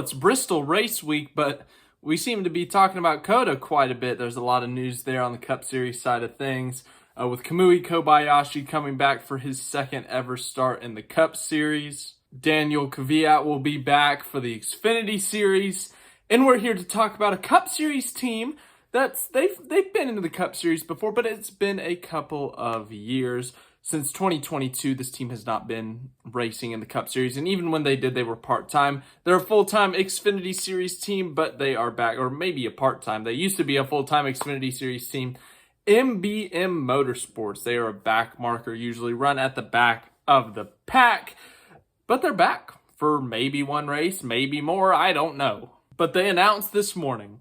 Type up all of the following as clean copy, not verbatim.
it's Bristol race week, but we seem to be talking about COTA quite a bit. There's a lot of news there on the Cup Series side of things, with Kamui Kobayashi coming back for his second ever start in the Cup Series. Daniel Kvyat will be back for the Xfinity Series, and we're here to talk about a Cup Series team they've been into the Cup Series before, but it's been a couple of years. Since 2022, this team has not been racing in the Cup Series, and even when they did, they were part-time. They're a full-time Xfinity Series team, but they are back, or maybe a part-time. They used to be a full-time Xfinity Series team. MBM Motorsports, they are a back marker, usually run at the back of the pack, but they're back for maybe one race, maybe more, I don't know. But they announced this morning,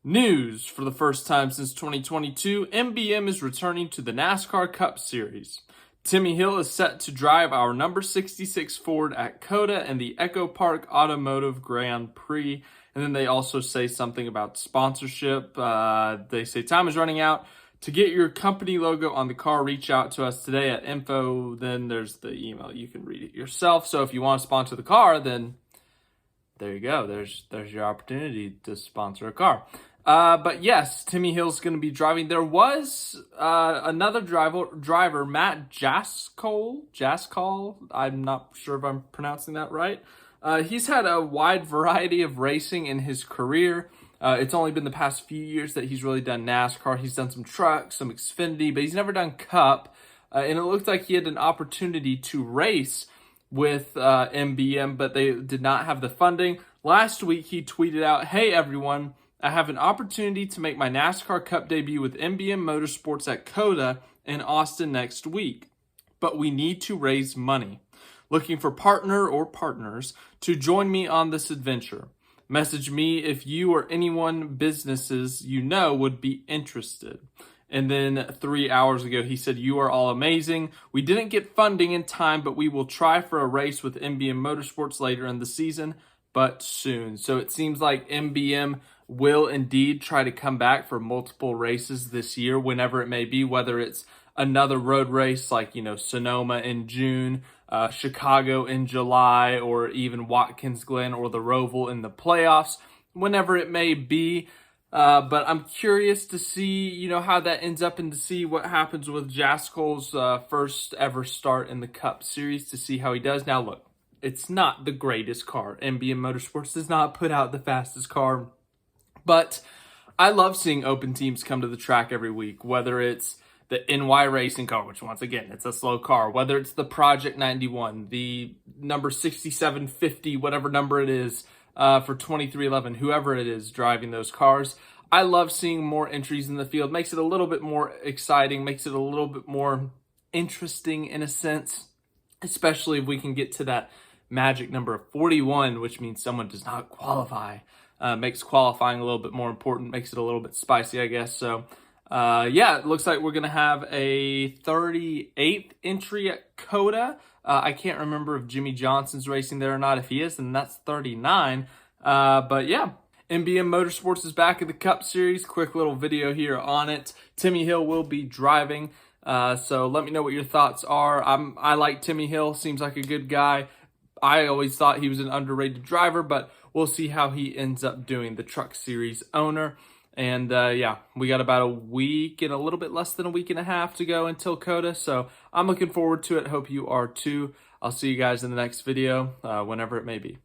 news for the first time since 2022, MBM is returning to the NASCAR Cup Series. Timmy Hill is set to drive our number 66 Ford at COTA and the Echo Park Automotive Grand Prix. And then they also say something about sponsorship. They say time is running out. To get your company logo on the car, reach out to us today at info. Then there's the email. You can read it yourself. So if you want to sponsor the car, then there you go. There's your opportunity to sponsor a car. But yes, Timmy Hill's going to be driving. There was another driver, Matt Jaskol. I'm not sure if I'm pronouncing that right. He's had a wide variety of racing in his career. It's only been the past few years that he's really done NASCAR. He's done some trucks, some Xfinity, but he's never done Cup. And it looked like he had an opportunity to race with MBM, but they did not have the funding. Last week, he tweeted out, "Hey, everyone. I have an opportunity to make my NASCAR Cup debut with MBM Motorsports at COTA in Austin next week, but we need to raise money. Looking for partner or partners to join me on this adventure. Message me if you or anyone businesses you know would be interested." And then 3 hours ago, he said, "You are all amazing. We didn't get funding in time, but we will try for a race with MBM Motorsports later in the season, but soon." So it seems like MBM will indeed try to come back for multiple races this year, whenever it may be, whether it's another road race like, Sonoma in June, Chicago in July, or even Watkins Glen or the Roval in the playoffs, whenever it may be. But I'm curious to see, how that ends up and to see what happens with Jaskol's first ever start in the Cup Series, to see how he does. Now, look, it's not the greatest car. MBM Motorsports does not put out the fastest car. But I love seeing open teams come to the track every week, whether it's the NY Racing car, which once again, it's a slow car, whether it's the Project 91, the number 6750, whatever number it is, for 2311, whoever it is driving those cars. I love seeing more entries in the field. Makes it a little bit more exciting, makes it a little bit more interesting in a sense, especially if we can get to that magic number of 41, which means someone does not qualify. Makes qualifying a little bit more important, makes it a little bit spicy, I guess. So, yeah, it looks like we're going to have a 38th entry at COTA. I can't remember if Jimmy Johnson's racing there or not. If he is, then that's 39. But yeah, MBM Motorsports is back in the Cup Series. Quick little video here on it. Timmy Hill will be driving. So let me know what your thoughts are. I like Timmy Hill. Seems like a good guy. I always thought he was an underrated driver, but we'll see how he ends up doing, the Truck Series owner. And yeah, we got about a week and a little bit less than a week and a half to go until COTA. So I'm looking forward to it. Hope you are too. I'll see you guys in the next video, whenever it may be.